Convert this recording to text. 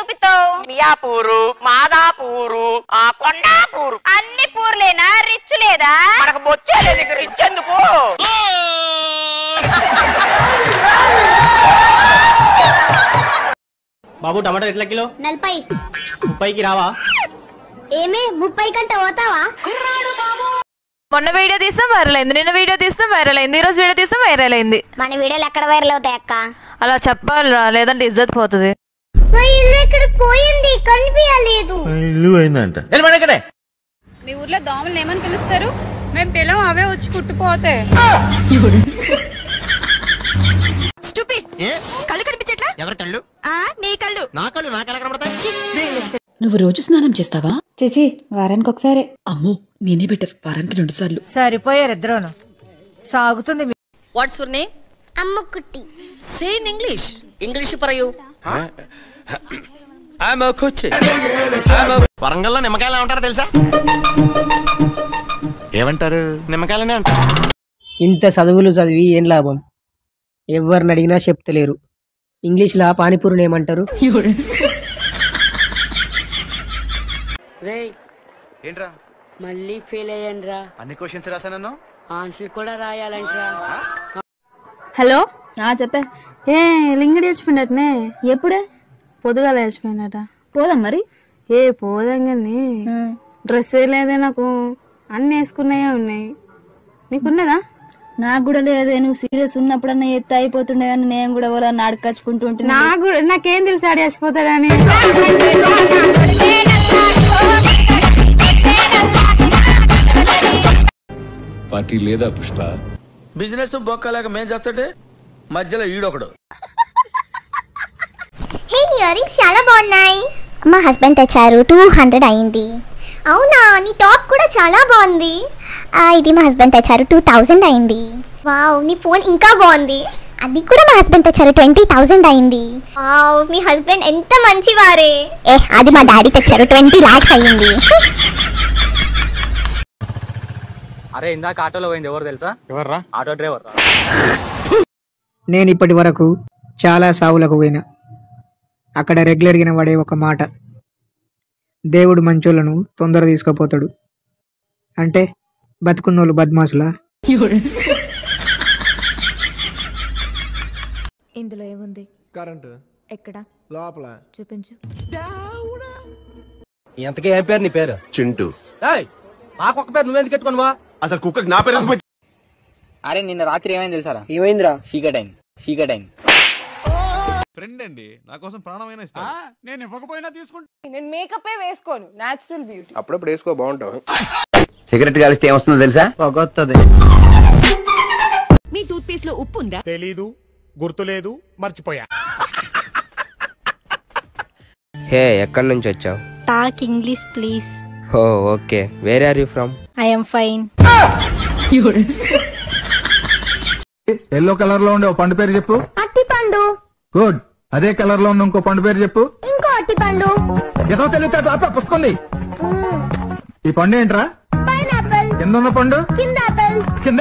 చూపిస్తావు? మియాపూరు, మాదాపూరు, కొండాపూరు. అన్ని పూర్లేనా? రిచ్ లేదా? మనకు బొచ్చేలే నీకు రిచ్ ఎందుకు? బాబు టమాటా ఎట్లా కిలో? 40. 30కి రావా? ఏమే 30 కంటే పోతావా? మొన్న వీడియో తీస్తాం వైరల్ అయింది, నిన్న వీడియో తీస్తాం వైరల్ అయింది, ఈ రోజు వీడియో తీస్తాం వైరల్ అయింది. మన వీడియోలు ఎక్కడ వైరల్ అవుతాయి అక్క? అలా చెప్పాలిరా, లేదంటే ఇజ్జత్ పోతుంది. ఇక్కడ పోయింది, కనిపించలేదు. ఇల్లు అయిందంట. మీ ఊర్లో దోమలు ఏమని పిలుస్తారు? మేము పిలం, అవే వచ్చి కుట్టిపోతే. కళ్ళు కనిపించట్లా? ఎవరి కళ్ళు? నీ కళ్ళు. నా కళ్ళు నాకెలా కనబడతాయి? నువ్వు రోజు స్నానం చేస్తావా? చేచి వారానికి ఒకసారి. అమ్మో, నేనే బెటర్, వారానికి 2 సార్లు. సరిపోయారు ఇద్దరును. సాగుతుంది. What's your name? Ammukutti. Say in English. English for you. వరంగల్లో నిమ్మకాయలు ఏమంటారో తెలుసా? ఏమంటారు? నిమ్మకాయలనే అంటారు. ఇంత చదువులు చదివి ఏం లాభం? ఎవరిని అడిగినా చెప్తలేరు. ఇంగ్లీష్లా పానీపూరిని ఏమంటారు? ఏంట్రా మళ్ళీ ఫెయిల్ అయ్యాన్రా. అన్ని క్వశ్చన్స్ రాసానన్నా? ఆన్సర్ కూడా రాయాలంటరా. హలో చెప్పే. ఏ లింగడి చచ్చిపోయినట్నే? ఎప్పుడే? పొద్దుగాల చచ్చిపోయినట. పోదాం మరి. పోదాం కానీ డ్రెస్ లేదే నాకు. అన్ని వేసుకున్నాయే ఉన్నాయి. నీకున్నదా? నాకు కూడా లేదే. నువ్వు సీరియస్ ఉన్నప్పుడన్నా ఎత్తి అయిపోతుండే కానీ నేను కూడా ఎవరో నాడుకచ్చుకుంటూ ఉంటున్నా. నాకేం తెలుసు ఆడి చచ్చిపోతాడని. పార్టీ లేదా పుష్ప? బిజినెస్ బొక్కలేక మేం చేస్తుంటే మధ్యలో ఈడొకడు. హే, ఇయర్ రింగ్స్ చాలా బాగున్నాయి. మా హస్బెండ్ తెచ్చారు. 200 అయింది. అవునా? నీ టాప్ కూడా చాలా బాగుంది. ఇది మా హస్బెండ్ తెచ్చారు. 2000 అయింది. వావ్, నీ ఫోన్ ఇంకా బాగుంది. అది కూడా మా హస్బెండ్ తెచ్చారు. 20,000 అయింది. వావ్, మీ హస్బెండ్ ఎంత మంచివారే. అది మా డాడీ తెచ్చారు. 20 lakhs అయింది. అరే ఇందాక ఆటోలో పోయింది ఎవరు తెలుసా? ఎవర్రా? Auto driver. నేను ఇప్పటి వరకు చాలా సావులకు పోయినా. అక్కడ రెగ్యులర్గా పడే ఒక మాట, దేవుడు మంచోళ్ళను తొందర తీసుకుపోతాడు. అంటే బతుకున్నోళ్ళు బద్మాసులా? ఇందులో ఏముంది? కరెంటు. ఎక్కడ? లోపల. చూపించు. ఎంతకీ ఏం పేరు నీ పేరు? చింటూ. ఆ కుక్క పేరు నువ్వెందుకు ఎట్టుకున్నావా? అసలు కుక్కకి నా పేరు. అరే నిన్న రాత్రి ఏమైంది తెలుసారా? ఏమైందిరా? చీకటైన్ ఫ్రెండ్ అండి, నా కోసం ప్రాణమైనా ఇస్తా. నేను ఇవ్వకపోయినా తీసుకుంటా. నేను మేకప్ వేసుకోను, నేచురల్ బ్యూటీ. అప్పుడప్పుడు వేసుకో, బాగుంటావు. సిగరెట్ కాలిస్తే ఏమొస్తుందో తెలుసా? పొగొత్తది. మీ టూత్ పేస్ట్ లో ఉప్పు ఉందా? తెలీదు, గుర్తులేదు, మర్చిపోయా. హే, ఎక్కడి నుంచి వచ్చావు? Talk English please. Oh okay. Where are you from? I'm fine. Yellow colour లో ఉండే ఓ పండు పేరు చెప్పు. అట్టిపండు. గుడ్. అదే కలర్ లో ఉన్న ఇంకో పండు పేరు చెప్పు. ఇంకో అట్టిపండు. ఏదో తెలియదు పుచ్చుకుంది. ఈ పండు ఏంట్రా? పైనాపిల్. కింద ఉన్న పండు? కింద ఆపిల్. కింద